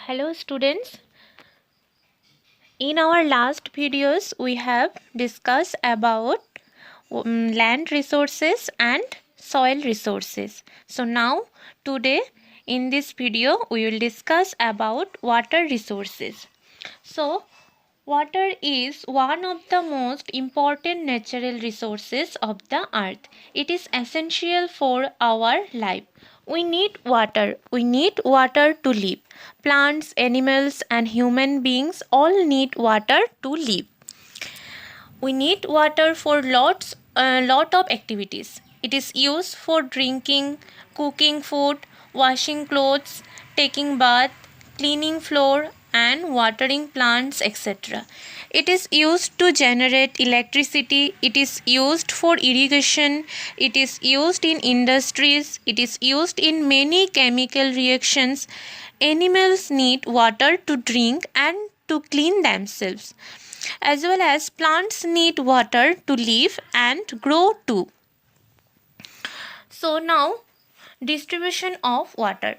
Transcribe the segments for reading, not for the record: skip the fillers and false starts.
Hello students. In our last videos we have discussed about land resources and soil resources. So now today in this video we will discuss about water resources. So water is one of the most important natural resources of the earth. It is essential for our life. We need water. We need water to live. Plants, animals, and human beings all need water to live. We need water for lot of activities. It is used for drinking, cooking food, washing clothes, taking bath, cleaning floor and watering plants, etc. It is used to generate electricity. It is used for irrigation. It is used in industries. It is used in many chemical reactions. Animals need water to drink and to clean themselves, as well as plants need water to live and grow too. So now, distribution of water.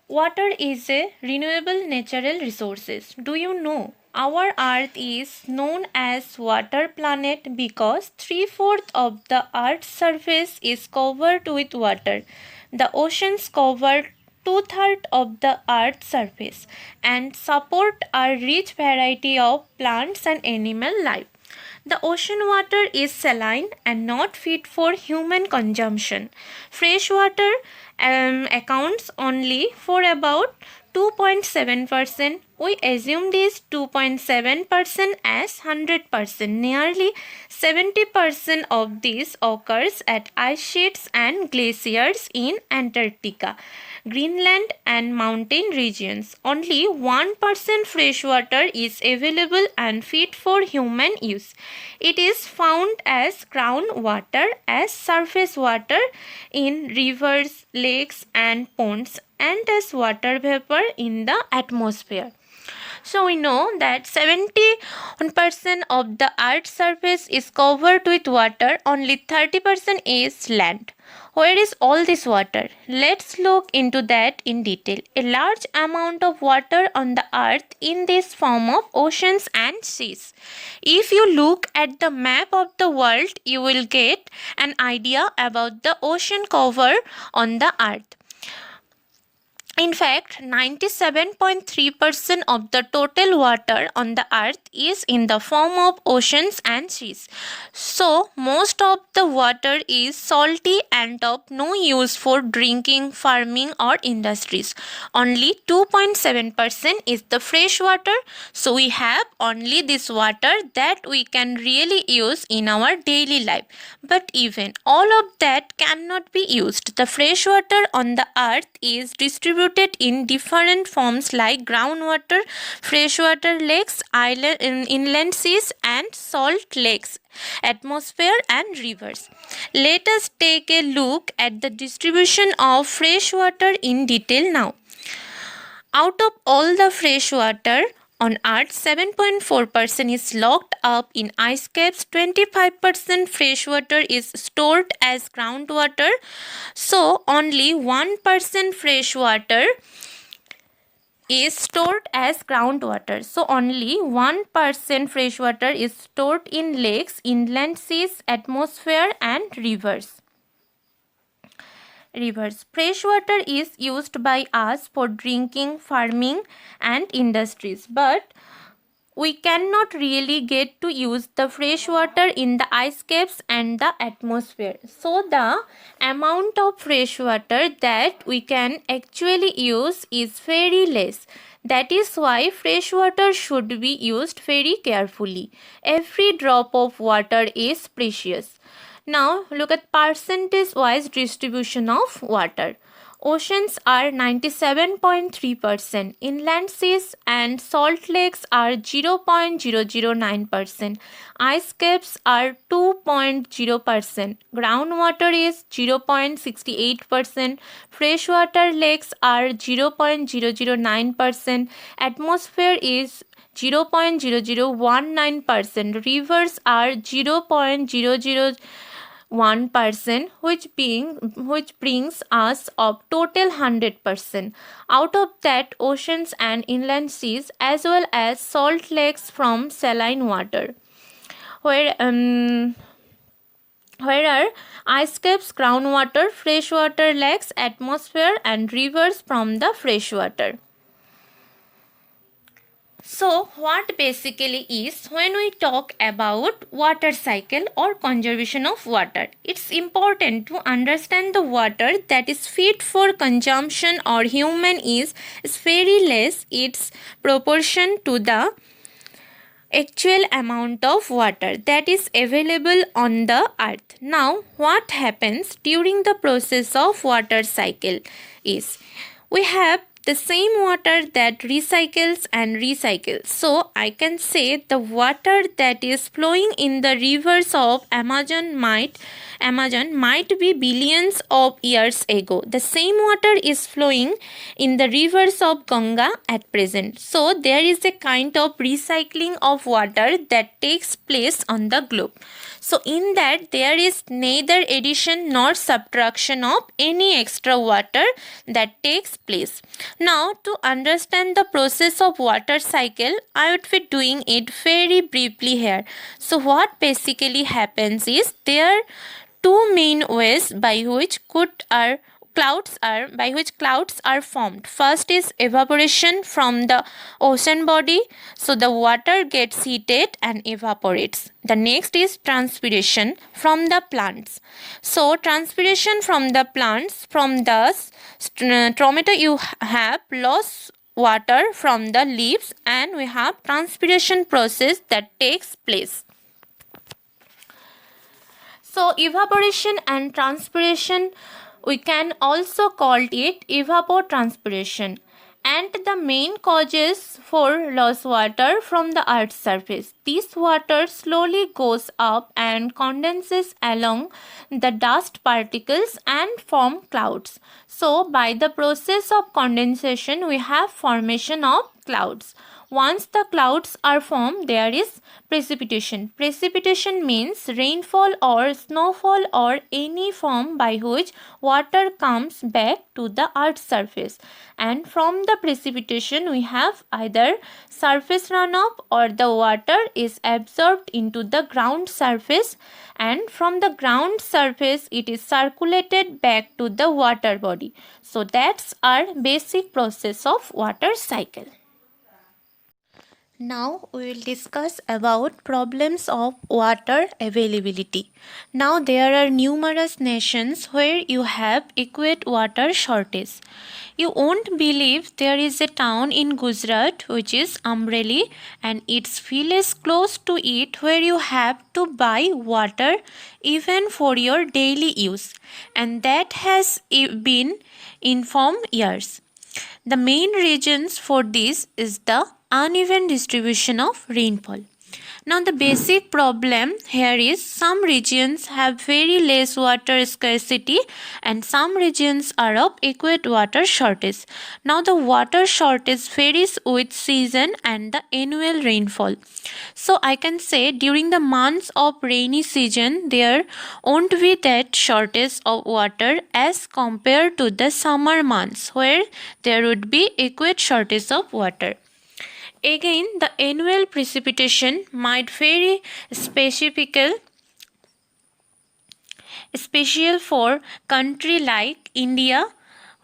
Water is a renewable natural resources. Do you know our earth is known as water planet because 3/4 of the earth's surface is covered with water. The oceans cover 2/3 of the earth's surface and support a rich variety of plants and animal life. The ocean water is saline and not fit for human consumption. Fresh water accounts only for about 2.7%. We assume this 2.7% as 100%. Nearly 70% of this occurs at ice sheets and glaciers in Antarctica, Greenland and mountain regions. Only 1% fresh water is available and fit for human use. It is found as groundwater, as surface water in rivers, lakes and ponds, and as water vapor in the atmosphere. So we know that 71% of the earth's surface is covered with water, only 30% is land. Where is all this water? Let's look into that in detail. A large amount of water on the earth in this form of oceans and seas. If you look at the map of the world, you will get an idea about the ocean cover on the earth. In fact, 97.3% of the total water on the earth is in the form of oceans and seas. So, most of the water is salty and of no use for drinking, farming or industries. Only 2.7% is the fresh water. So, we have only this water that we can really use in our daily life. But even all of that cannot be used. The fresh water on the earth is distributed in different forms like groundwater, freshwater lakes, inland seas, and salt lakes, atmosphere, and rivers. Let us take a look at the distribution of fresh water in detail now. Out of all the fresh water on Earth, 7.4% is locked up in ice caps, 25% fresh water is stored as groundwater, so only 1% fresh water is stored as groundwater. So only 1% fresh water is stored in lakes, inland seas, atmosphere, and rivers. Fresh water is used by us for drinking, farming, and industries, but we cannot really get to use the fresh water in the ice caps and the atmosphere. So the amount of fresh water that we can actually use is very less. That is why fresh water should be used very carefully. Every drop of water is precious. Now look at percentage wise distribution of water. Oceans are 97.3%, inland seas and salt lakes are 0.009%, ice caps are 2.0%, groundwater is 0.68%, freshwater lakes are 0.009%, atmosphere is 0.0019%, rivers are 0.00 1%, which brings us up total 100%. Out of that, oceans and inland seas as well as salt lakes from saline water, where are ice caps, groundwater, freshwater lakes, atmosphere, and rivers from the freshwater. So, what basically is when we talk about water cycle or conservation of water, it's important to understand the water that is fit for consumption or human is very less its proportion to the actual amount of water that is available on the earth. Now, what happens during the process of water cycle is we have the same water that recycles and recycles. So I can say the water that is flowing in the rivers of Amazon might be billions of years ago. The same water is flowing in the rivers of Ganga at present. So there is a kind of recycling of water that takes place on the globe. So in that there is neither addition nor subtraction of any extra water that takes place. Now to understand the process of water cycle, I would be doing it very briefly here. So what basically happens is there are two main ways by which clouds are formed. First is evaporation from the ocean body, so the water gets heated and evaporates. The next is transpiration from the plants. So transpiration from the plants, from the tomato you have lost water from the leaves, and we have transpiration process that takes place. So evaporation and transpiration, we can also call it evapotranspiration, and the main causes for lost water from the earth's surface. This water slowly goes up and condenses along the dust particles and form clouds. So by the process of condensation we have formation of clouds. Once the clouds are formed, there is precipitation. Precipitation means rainfall or snowfall or any form by which water comes back to the earth's surface. And from the precipitation we have either surface runoff or the water is absorbed into the ground surface, and from the ground surface it is circulated back to the water body. So that's our basic process of water cycle. Now we will discuss about problems of water availability. Now there are numerous nations where you have acute water shortage. You won't believe there is a town in Gujarat which is Amreli, and its village close to it where you have to buy water even for your daily use, and that has been in for years. The main reasons for this is the uneven distribution of rainfall. Now the basic problem here is some regions have very less water scarcity and some regions are of acute water shortage. Now the water shortage varies with season and the annual rainfall. So I can say during the months of rainy season there won't be that shortage of water as compared to the summer months where there would be acute shortage of water. Again, the annual precipitation might vary special for country like India,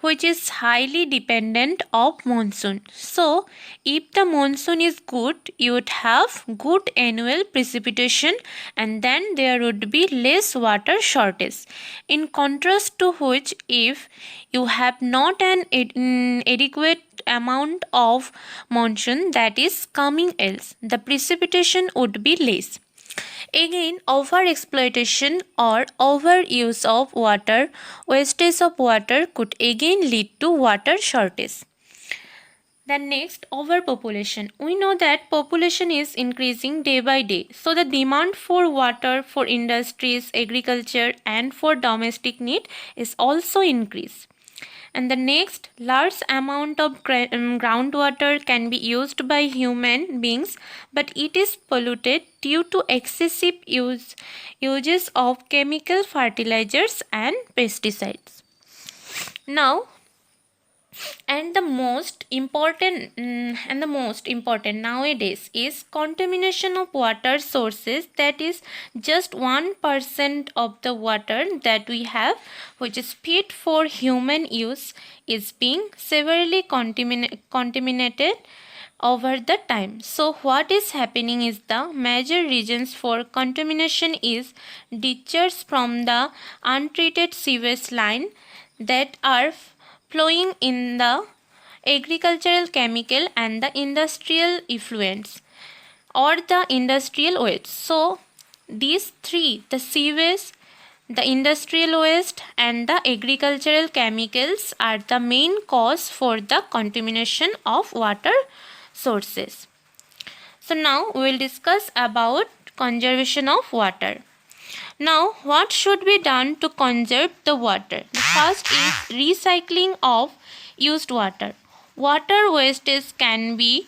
which is highly dependent of monsoon. So, if the monsoon is good, you would have good annual precipitation and then there would be less water shortage. In contrast to which, if you have not an adequate amount of monsoon that is coming else, the precipitation would be less. Again, overexploitation or overuse of water, wastage of water could again lead to water shortage. Then next, overpopulation. We know that population is increasing day by day. So the demand for water for industries, agriculture and for domestic need is also increased. And the next, large amount of groundwater can be used by human beings, but it is polluted due to excessive uses of chemical fertilizers and pesticides. Now, and the most important nowadays is contamination of water sources, that is just 1% of the water that we have which is fit for human use is being severely contaminated over the time. So what is happening is the major reasons for contamination is ditches from the untreated sewage line that are flowing in the agricultural chemical and the industrial effluents or the industrial waste. So these three, the sewage, the industrial waste and the agricultural chemicals, are the main cause for the contamination of water sources. So now we will discuss about conservation of water. Now, what should be done to conserve the water? The first is recycling of used water. Water wastage can be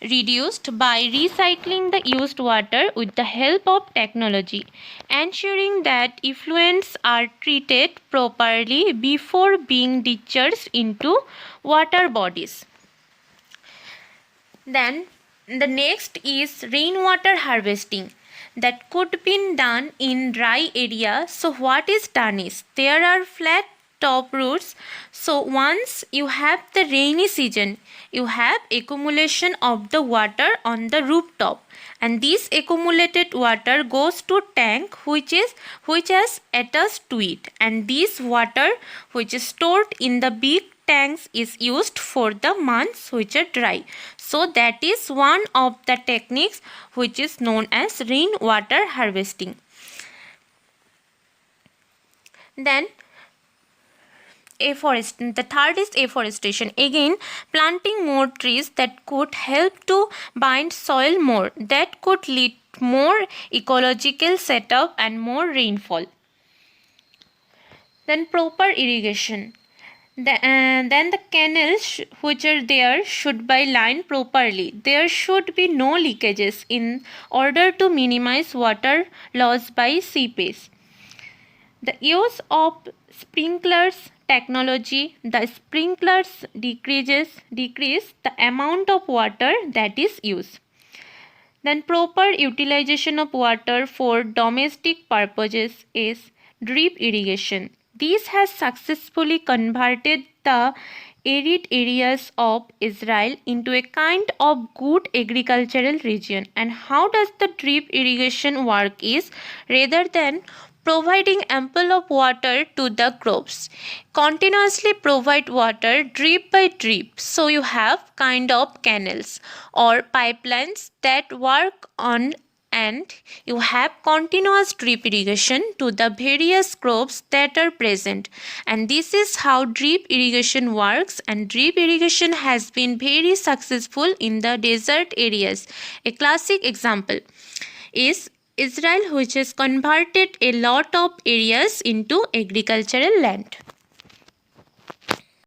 reduced by recycling the used water with the help of technology, ensuring that effluents are treated properly before being discharged into water bodies. Then the next is rainwater harvesting that could be done in dry area. So what is done is there are flat top roofs. So once you have the rainy season, you have accumulation of the water on the rooftop, and this accumulated water goes to tank which has attached to it, and this water which is stored in the big tanks is used for the months which are dry. So that is one of the techniques which is known as rainwater harvesting. Then the third is afforestation. Again, planting more trees that could help to bind soil more, that could lead more ecological setup and more rainfall. Then proper irrigation. Then the canals which are there should be lined properly. There should be no leakages in order to minimize water loss by seepage. The use of sprinklers technology. The sprinklers decrease the amount of water that is used. Then proper utilization of water for domestic purposes is drip irrigation. This has successfully converted the arid areas of Israel into a kind of good agricultural region. And how does the drip irrigation work is, rather than providing ample of water to the crops, continuously provide water drip by drip. So you have kind of canals or pipelines that work on, and you have continuous drip irrigation to the various crops that are present. And this is how drip irrigation works, and drip irrigation has been very successful in the desert areas. A classic example is Israel, which has converted a lot of areas into agricultural land.